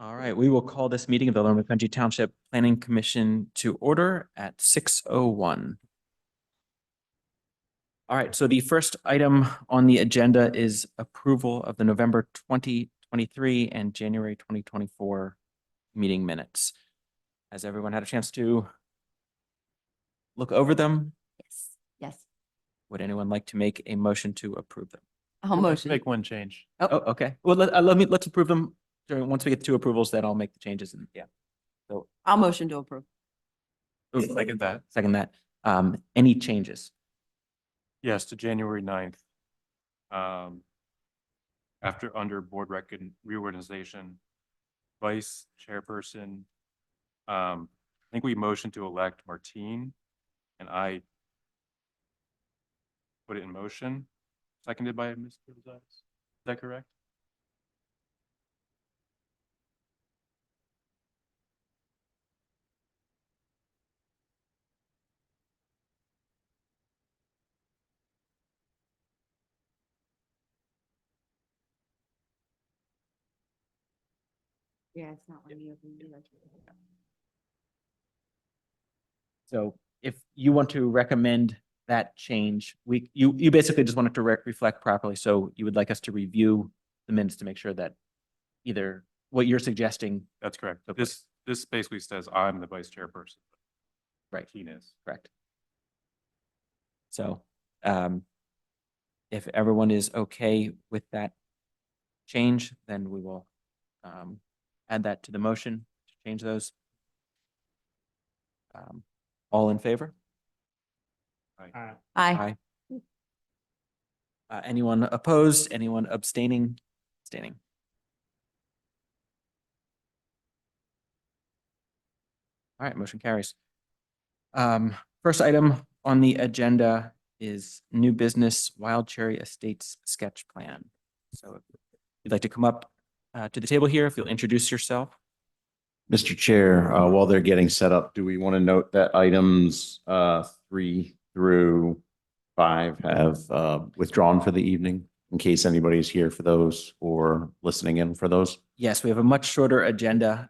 All right, we will call this meeting of the Lone Country Township Planning Commission to order at 6:01. All right, so the first item on the agenda is approval of the November 2023 and January 2024 meeting minutes. Has everyone had a chance to look over them? Yes, yes. Would anyone like to make a motion to approve them? I'll Let's motion. make one change. Oh, okay. Well, let's approve them once we get to two approvals, then I'll make the changes and yeah. So I'll motion to approve. Second that. second that. Any changes? Yes, to January 9th. Under board reorganization, vice chairperson. I think we motioned to elect Martine and I put it in motion, seconded by Mr. Rosales. Is that correct? Yeah, it's not one you. So if you want to recommend that change, you basically just want it to reflect properly. So you would like us to review the minutes to make sure that either what you're suggesting, That's correct. Okay. This basically says I'm the vice chairperson. right, Martine is. correct. So if everyone is okay with that change, then we will add that to the motion to change those. All in favor? Aye. Aye. Anyone opposed? Anyone abstaining? Abstaining. All right, motion carries. First item on the agenda is new business Wild Cherry Estates sketch plan. So if you'd like to come up to the table here, if you'll introduce yourself. Mr. Chair, while they're getting set up, do we want to note that items 3 through 5 have withdrawn for the evening in case anybody's here for those or listening in for those? Yes, we have a much shorter agenda.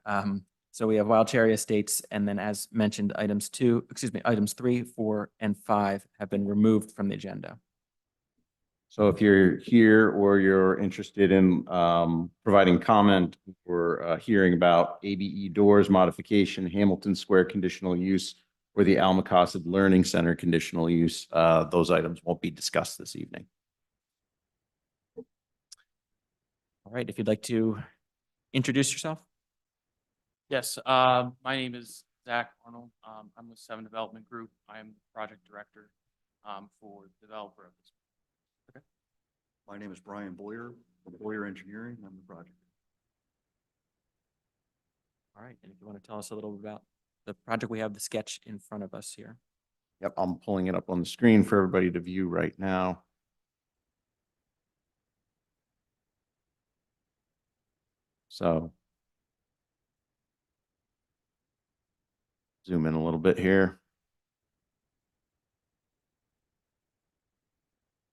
So we have Wild Cherry Estates, and then as mentioned, items 3, 4, and 5 have been removed from the agenda. So if you're here or you're interested in providing comment or hearing about ABE doors modification, Hamilton Square conditional use, or the Almacassid Learning Center conditional use, those items won't be discussed this evening. All right, if you'd like to introduce yourself. Yes, my name is Zach Arnold. I'm with 7 Development Group. I am the project director for the developer of this. My name is Brian Boyer from Boyer Engineering. I'm the project. All right, and if you want to tell us a little bit about the project, we have the sketch in front of us here. Yep, I'm pulling it up on the screen for everybody to view right now. So zoom in a little bit here.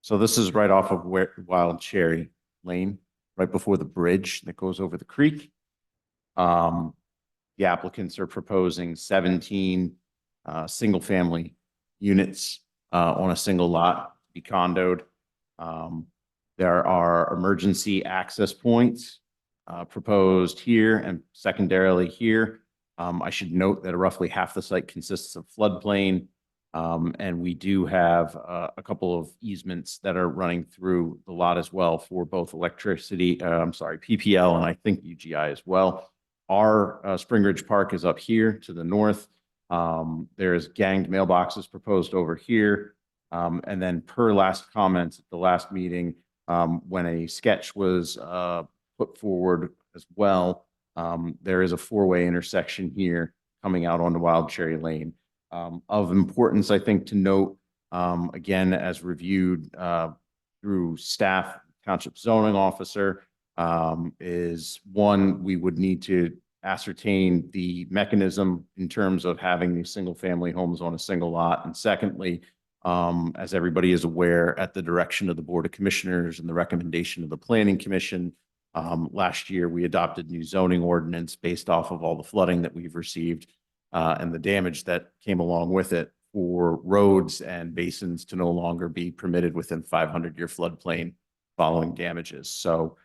So this is right off of Wild Cherry Lane, right before the bridge that goes over the creek. The applicants are proposing 17 single-family units on a single lot to be condoed. There are emergency access points proposed here and secondarily here. I should note that roughly half the site consists of floodplain. And we do have a couple of easements that are running through the lot as well for both electricity, PPL, and I think UGI as well. Our Spring Ridge Park is up here to the north. There's ganged mailboxes proposed over here. And then per last comments at the last meeting, when a sketch was put forward as well, there is a 4-way intersection here coming out onto Wild Cherry Lane. Of importance, I think, to note, again, as reviewed through staff, township zoning officer, is one, we would need to ascertain the mechanism in terms of having these single-family homes on a single lot. And secondly, as everybody is aware, at the direction of the Board of Commissioners and the recommendation of the Planning Commission, Last year, we adopted new zoning ordinance based off of all the flooding that we've received and the damage that came along with it for roads and basins to no longer be permitted within 500-year floodplain following damages. So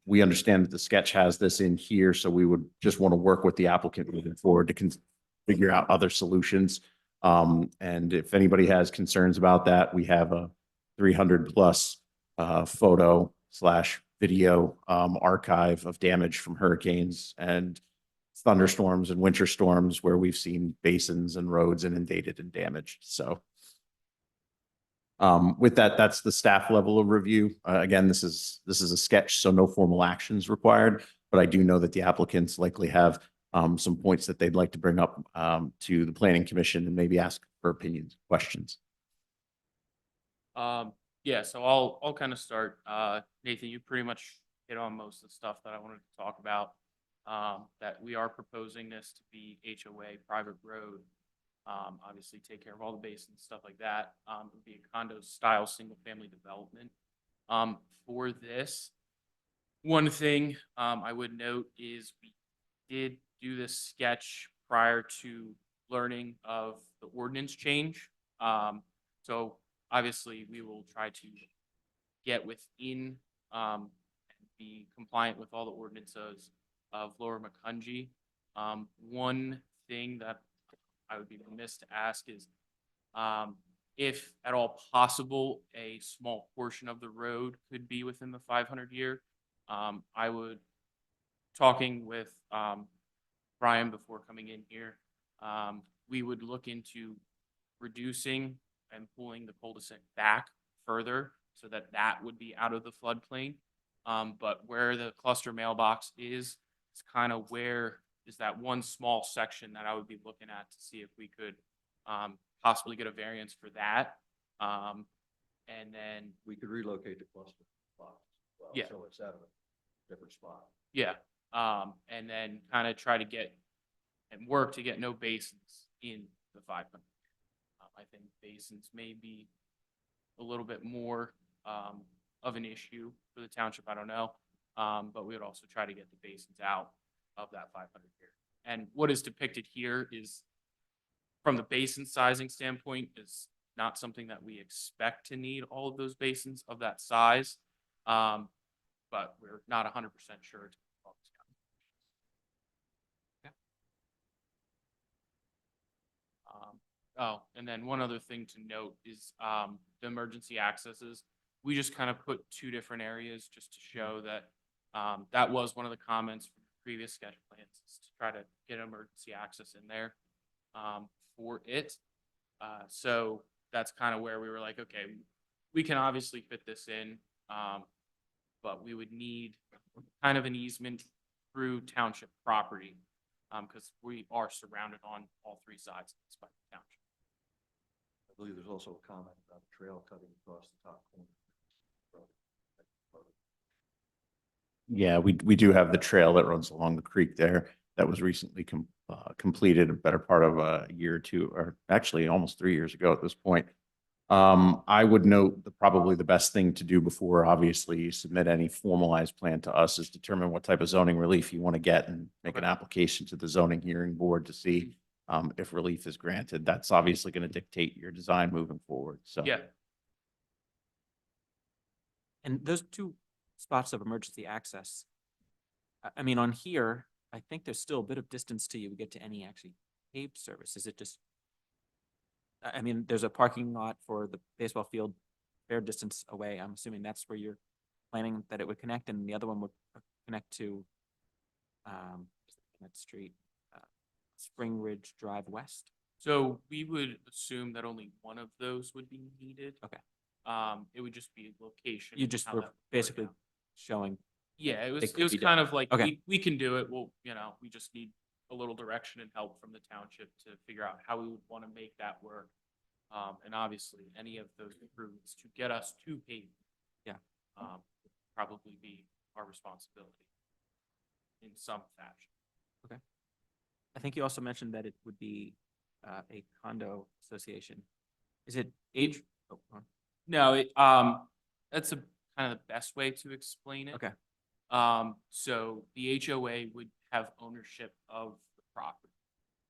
we understand that the sketch has this in here, so we would just want to work with the applicant moving forward to figure out other solutions. And if anybody has concerns about that, we have a 300+ photo / video archive of damage from hurricanes and thunderstorms and winter storms where we've seen basins and roads inundated and damaged. So with that, that's the staff level of review. Again, this is a sketch, so no formal actions required, but I do know that the applicants likely have some points that they'd like to bring up to the planning commission and maybe ask for opinions, questions. Yeah, so I'll kind of start. Nathan, you pretty much hit on most of the stuff that I wanted to talk about. That we are proposing this to be HOA private road. Obviously take care of all the basins, stuff like that. It would be a condo style, single family development. For this, one thing I would note is we did do this sketch prior to learning of the ordinance change. So obviously we will try to get within and be compliant with all the ordinances of Lower Macungie. One thing that I would be remiss to ask is if at all possible, a small portion of the road could be within the 500-year. I would, talking with Brian before coming in here, we would look into reducing and pulling the cul-de-sac back further so that that would be out of the floodplain. But where the cluster mailbox is, it's kind of where is that one small section that I would be looking at to see if we could possibly get a variance for that. And then, We could relocate the cluster box. Well, Yeah. So it's at a different spot. yeah, and then kind of try to get and work to get no basins in the 500. I think basins may be a little bit more of an issue for the township. I don't know. But we would also try to get the basins out of that 500 year. And what is depicted here is, from the basin sizing standpoint, is not something that we expect to need all of those basins of that size. But we're not 100% sure. Oh, and then one other thing to note is the emergency accesses. We just kind of put two different areas just to show that that was one of the comments from the previous sketch plans, is to try to get emergency access in there for it. So that's kind of where we were like, okay, we can obviously fit this in, but we would need kind of an easement through township property because we are surrounded on all three sides by the township. I believe there's also a comment about a trail cutting across the top corner. Yeah, we do have the trail that runs along the creek there that was recently completed a better part of a year or two, or actually almost 3 years ago at this point. I would note that probably the best thing to do before obviously you submit any formalized plan to us is determine what type of zoning relief you want to get and make an application to the zoning hearing board to see if relief is granted. That's obviously going to dictate your design moving forward. So Yeah, And those two spots of emergency access, I mean, on here, I think there's still a bit of distance till you get to any actually paved service. Is it just? I mean, there's a parking lot for the baseball field, fair distance away. I'm assuming that's where you're planning that it would connect, and the other one would connect to that street, Spring Ridge Drive West. so we would assume that only one of those would be needed. Okay. It would just be location. You and just how were that would work basically out. showing. Yeah, it It was, could it was be kind done. of like, Okay. we can do it. Well, we just need a little direction and help from the township to figure out how we would want to make that work. And obviously, any of those improvements to get us to pavement. Yeah. Would probably be our responsibility in some fashion. I think you also mentioned that it would be a condo association. Is it age? Oh, go on. No, that's a kind of the best way to explain it. Okay. So the HOA would have ownership of the property,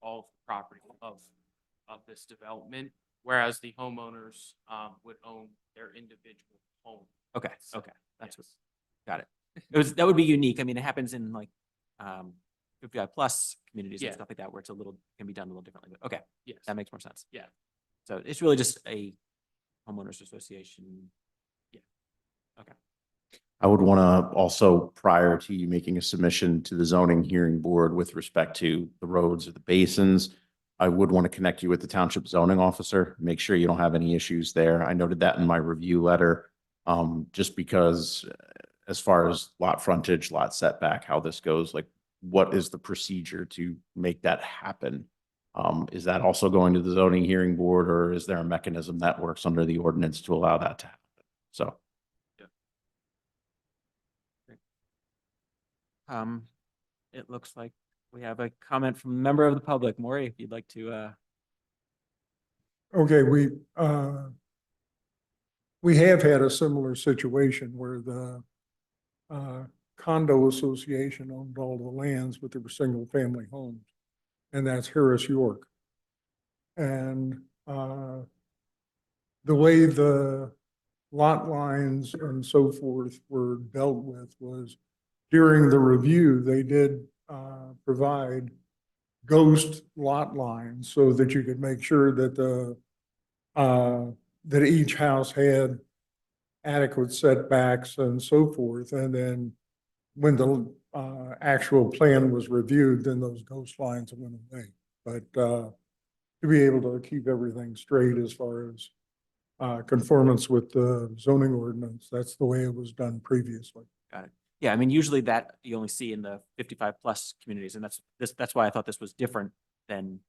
all of the property of this development, whereas the homeowners, would own their individual home. Okay, So, okay, that's what, yes. got it. That would be unique. I mean, it happens in like, 55 plus communities and Yeah. stuff like that, where it's a little, can be done a little differently, but okay, Yes. that makes more sense. Yeah. So it's really just a homeowners association. I would want to also, prior to you making a submission to the zoning hearing board with respect to the roads or the basins, I would want to connect you with the township zoning officer, make sure you don't have any issues there. I noted that in my review letter. Just because as far as lot frontage, lot setback, how this goes, like what is the procedure to make that happen? Is that also going to the zoning hearing board, or is there a mechanism that works under the ordinance to allow that to happen? So. It looks like we have a comment from a member of the public. Maury, if you'd like to, Okay, we have had a similar situation where the condo association owned all the lands, but there were single family homes. And that's Harris York. And the way the lot lines and so forth were dealt with was during the review, they did provide ghost lot lines so that you could make sure that that each house had adequate setbacks and so forth. And then when the actual plan was reviewed, then those ghost lines went away. But to be able to keep everything straight as far as conformance with the zoning ordinance, that's the way it was done previously. yeah, I mean, usually that you only see in the 55 plus communities, and that's why I thought this was different than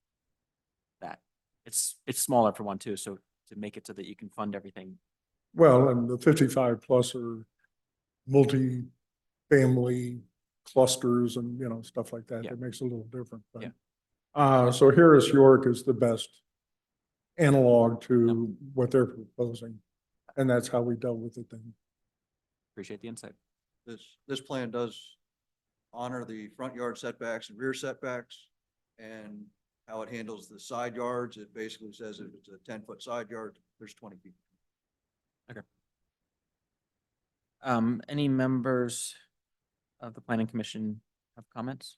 that. It's smaller for one too, so to make it so that you can fund everything. Well, and the 55 plus are multi-family clusters and, you know, stuff like that. Yeah. That makes it a little different. But, Yeah. so Harris York is the best analog to what they're proposing. And that's how we dealt with it then. Appreciate the insight. This plan does honor the front yard setbacks and rear setbacks, and how it handles the side yards. It basically says if it's a 10-foot side yard, there's 20 feet. Any members of the planning commission have comments?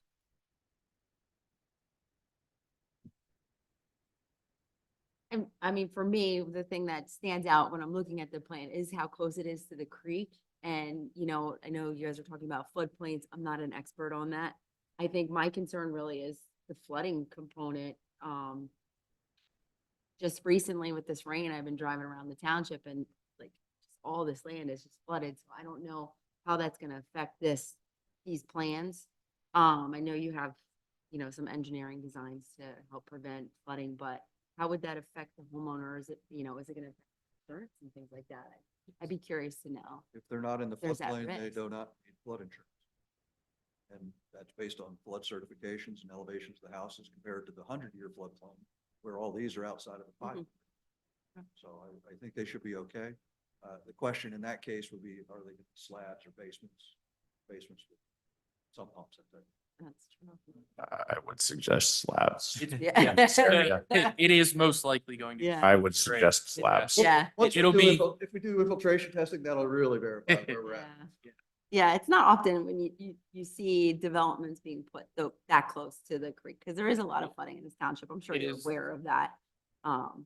And I mean, for me, the thing that stands out when I'm looking at the plan is how close it is to the creek. And, you know, I know you guys are talking about floodplains. I'm not an expert on that. I think my concern really is the flooding component. Just recently with this rain, I've been driving around the township and like just all this land is just flooded. So I don't know how that's gonna affect these plans. I know you have, you know, some engineering designs to help prevent flooding, but how would that affect the homeowner? Is it, you know, is it gonna affect insurance and things like that? I'd be curious to know. If they're not in the There's that floodplain, they risk. do not need flood insurance. And that's based on flood certifications and elevations of the houses compared to the 100-year floodplain, where all these are outside of the pipe. Mhm. So I think they should be okay. The question in that case would be, are they slabs or basements? Basements with some pumps in there. That's true. I would suggest slabs. Yeah. It is most likely going to. be. Yeah. I would suggest slabs. Yeah. Once we It'll do be- if we do infiltration testing, that'll really verify where we're at. Yeah. Yeah, it's not often when you see developments being put that close to the creek, because there is a lot of flooding in this township. I'm sure It you're is. aware of that.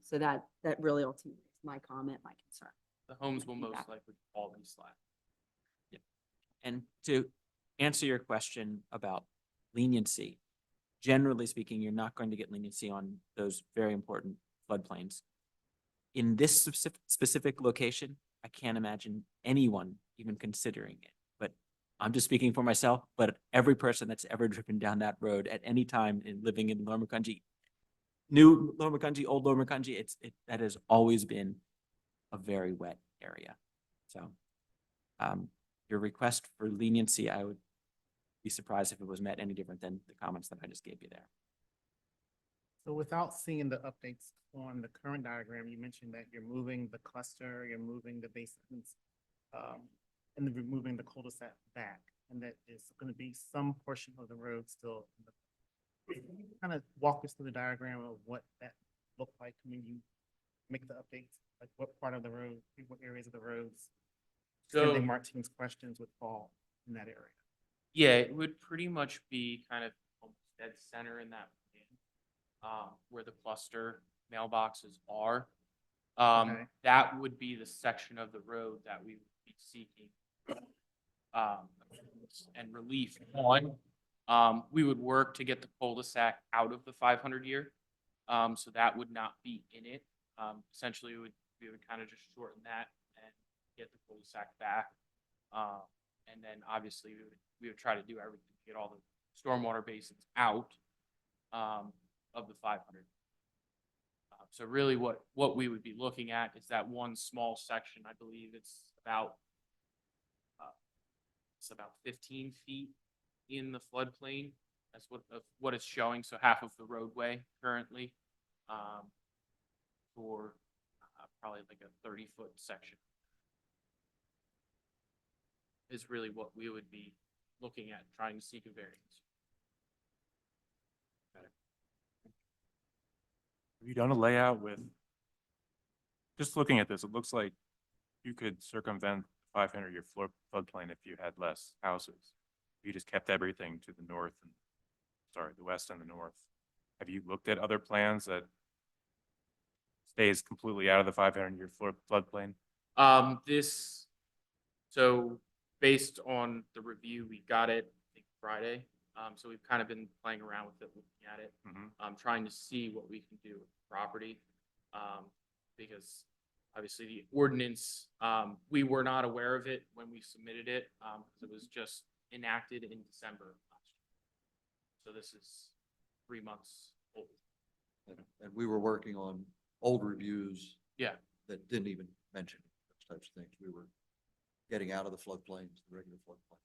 So that really ultimately is my comment, my concern. The homes will most Feedback. likely all be slab. And to answer your question about leniency, generally speaking, you're not going to get leniency on those very important floodplains. In this specific location, I can't imagine anyone even considering it. But I'm just speaking for myself, but every person that's ever driven down that road at any time in living in Lower Macungie, new Lower Macungie, old Lower Macungie, that has always been a very wet area. So your request for leniency, I would be surprised if it was met any different than the comments that I just gave you there. So without seeing the updates on the current diagram, you mentioned that you're moving the cluster, you're moving the basements. and then removing the cul-de-sac back, and that is gonna be some portion of the road still. Kind of walk us through the diagram of what that looked like when you make the updates, like what part of the road, what areas of the roads. So- Extending Martine's questions would fall in that area. Yeah, it would pretty much be kind of almost dead center in that plan, where the cluster mailboxes are. Okay. That would be the section of the road that we would be seeking, and relief on. We would work to get the cul-de-sac out of the 500 year. So that would not be in it. Essentially, we would kind of just shorten that and get the cul-de-sac back. And then obviously we would try to do everything to get all the stormwater basins out, of the 500. So really what we would be looking at is that one small section. I believe it's about 15 feet in the floodplain. That's what it's showing. So half of the roadway currently, for probably like a 30-foot section is really what we would be looking at, trying to seek a variance. Have you done a layout with, just looking at this, it looks like you could circumvent 500-year floodplain if you had less houses. You just kept everything to the north and, the west and the north. Have you looked at other plans that stays completely out of the 500-year floodplain? So based on the review, we got it, I think Friday. So we've kind of been playing around with it, looking at it, trying to see what we can do with the property. Because obviously the ordinance, we were not aware of it when we submitted it, because it was just enacted in December last year. So this is 3 months old. And we were working on old reviews. Yeah. That didn't even mention those types of things. We were getting out of the floodplains, the regular floodplain.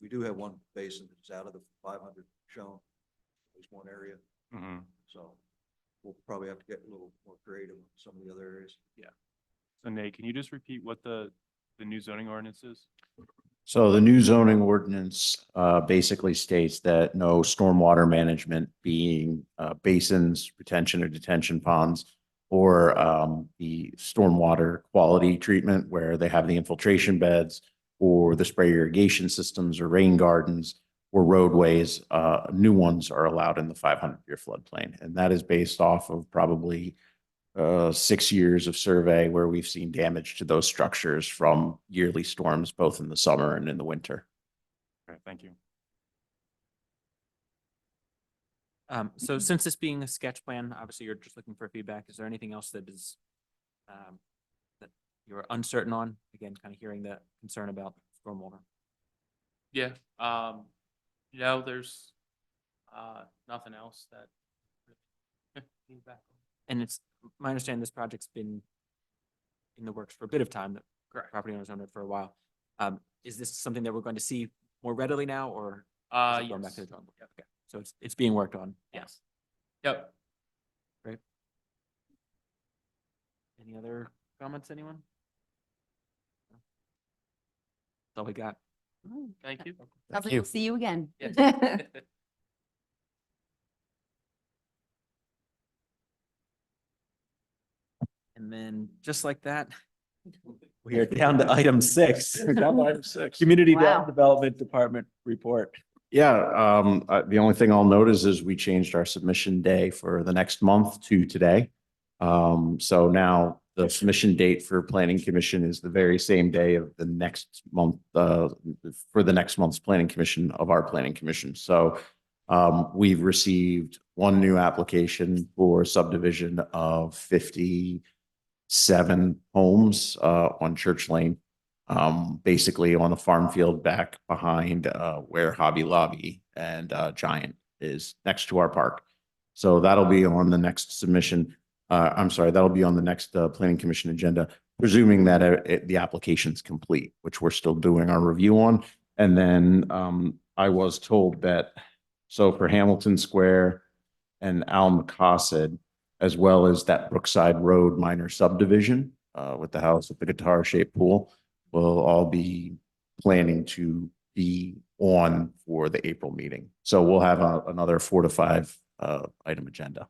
We do have one basin that's out of the 500 shown, there's one area, so we'll probably have to get a little more creative on some of the other areas. So Nate, can you just repeat what the new zoning ordinance is? So the new zoning ordinance basically states that no stormwater management, being basins, retention or detention ponds, or the stormwater quality treatment where they have the infiltration beds or the spray irrigation systems or rain gardens or roadways, new ones are allowed in the 500-year floodplain. And that is based off of probably 6 years of survey where we've seen damage to those structures from yearly storms, both in the summer and in the winter. Okay, thank you. So since this being a sketch plan, obviously you're just looking for feedback. Is there anything else that is that you're uncertain on? Again, kind of hearing the concern about stormwater. Yeah. There's nothing else that feedback. And it's my understanding this project's been in the works for a bit of time. The Correct. property owners owned it for a while. Is this something that we're going to see more readily now, or is it going back Yes. to the drawing board? Okay, so it's being worked on. Yes. Yep. Any other comments, anyone? That's all we got. Thank you. Sounds like we'll see you again. Yes. And then just like that, we are down to item 6. Community Wow. Development Department report. Yeah, the only thing I'll note is we changed our submission day for the next month to today. So now the submission date for Planning Commission is the very same day of the next month, for the next month's Planning Commission of our Planning Commission. So we've received one new application for subdivision of 57 homes on Church Lane. Basically on a farm field back behind where Hobby Lobby and Giant is, next to our park. So that'll be on the next submission. That'll be on the next Planning Commission agenda, presuming that the application's complete, which we're still doing our review on. And then I was told that, so for Hamilton Square and Al McCossid, as well as that Brookside Road minor subdivision with the house with the guitar-shaped pool, will all be planning to be on for the April meeting. So we'll have another 4 to 5 item agenda.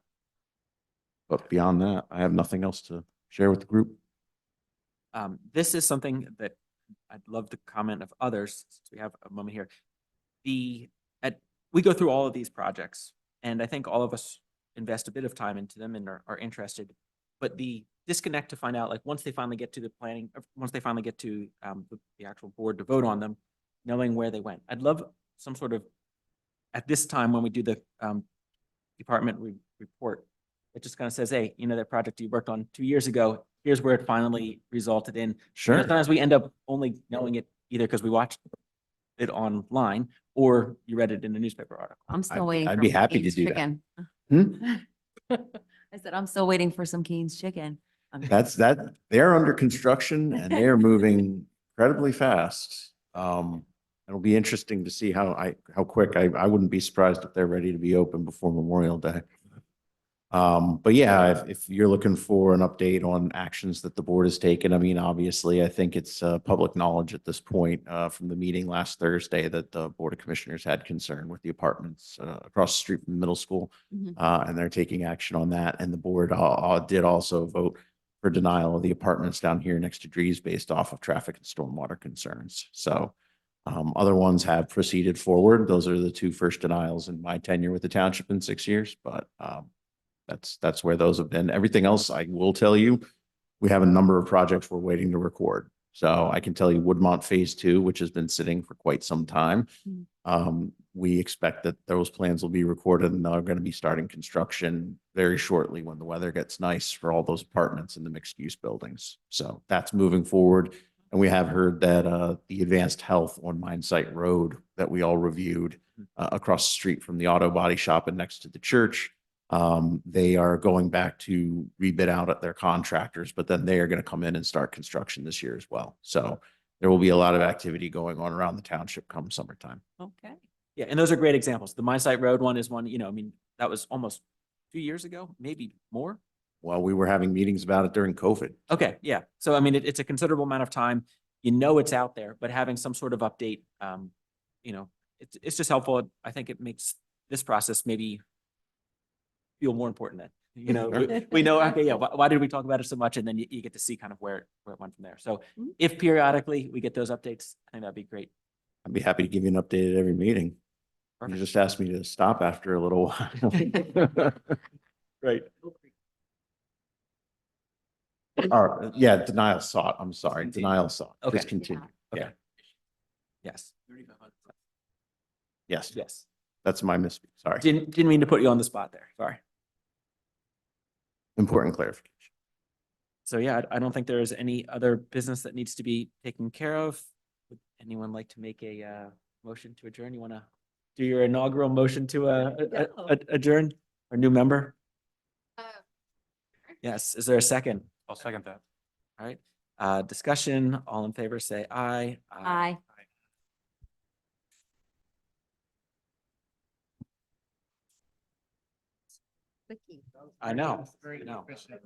But beyond that, I have nothing else to share with the group. This is something that I'd love the comment of others, since we have a moment here. We go through all of these projects, and I think all of us invest a bit of time into them and are interested. But the disconnect to find out, like, once they finally get to the planning, once they finally get to the actual board to vote on them, knowing where they went. I'd love some sort of, at this time, when we do the department report, it just kind of says, hey, you know, that project you worked on 2 years ago, here's where it finally resulted in. Sure. Sometimes we end up only knowing it either because we watched it online or you read it in a newspaper article. I'm still waiting. I'd for be some happy to Keen's do that. chicken. Hmm? I said, I'm still waiting for some Keen's chicken. They're under construction and they are moving incredibly fast. It'll be interesting to see how quick. I wouldn't be surprised if they're ready to be open before Memorial Day. But yeah, if you're looking for an update on actions that the board has taken, I mean, obviously, I think it's public knowledge at this point from the meeting last Thursday that the Board of Commissioners had concern with the apartments across the street from the middle school. Mhm. And they're taking action on that. And the board did also vote for denial of the apartments down here next to Drees based off of traffic and stormwater concerns. So other ones have proceeded forward. Those are the 2 first denials in my tenure with the township in 6 years, but that's where those have been. Everything else, I will tell you, we have a number of projects we're waiting to record. So I can tell you Woodmont Phase 2, which has been sitting for quite some time. We expect that those plans will be recorded and they're going to be starting construction very shortly when the weather gets nice for all those apartments in the mixed use buildings. So that's moving forward. And we have heard that the Advanced Health on Mine Site Road that we all reviewed across the street from the auto body shop and next to the church, they are going back to rebid out at their contractors, but then they are going to come in and start construction this year as well. So there will be a lot of activity going on around the township come summertime. Okay. Yeah, and those are great examples. The Mine Site Road one is one, you know, I mean, that was almost 2 years ago, maybe more. Well, we were having meetings about it during COVID. Okay, yeah. So I mean, it's a considerable amount of time. You know, it's out there, but having some sort of update, you know, it's just helpful. I think it makes this process maybe feel more important then. You know, we know, okay, yeah, why did we talk about it so much? And then you get to see kind of where it went from there. So if periodically we get those updates, I think that'd be great. I'd be happy to give you an update at every meeting. You Perfect. just asked me to stop after a little while. Right. Yeah, denial sought. I'm sorry, denial sought. Okay. Just continue. Okay. Yeah, Yes. yes, Yes. that's my misspeak. Sorry. Didn't mean to put you on the spot there. Sorry. Important clarification. So yeah, I don't think there is any other business that needs to be taken care of. Would anyone like to make a motion to adjourn? You want to do your inaugural motion to adjourn? Our new member? Yes. Is there a second? I'll second that. All right. Discussion, all in favor, say aye. Aye. I know. Very I know. efficient.